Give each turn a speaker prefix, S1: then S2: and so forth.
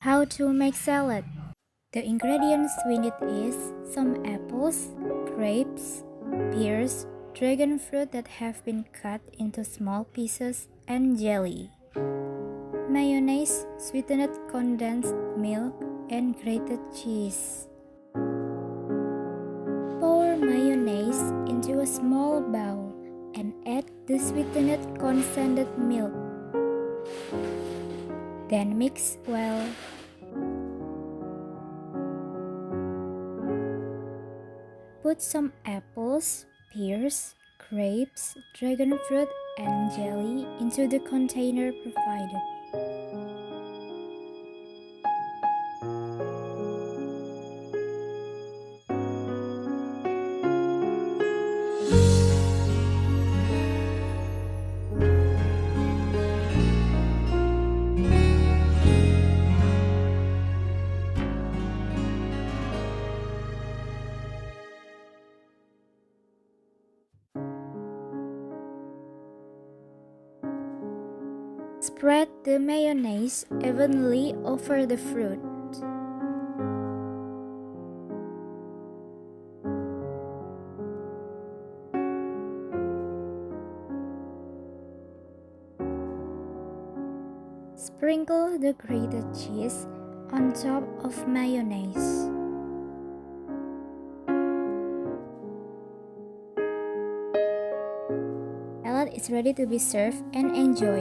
S1: How to make salad. The ingredients we need is some apples, grapes, pears, dragon fruit that have been cut into small pieces, and jelly. Mayonnaise, sweetened condensed milk, and grated cheese. Pour mayonnaise into a small bowl and add the sweetened condensed milk. Then mix well. Put some apples, pears, grapes, dragon fruit, and jelly into the container provided. Spread the mayonnaise evenly over the fruit. Sprinkle the grated cheese on top of mayonnaise. Salad is ready to be served and enjoyed.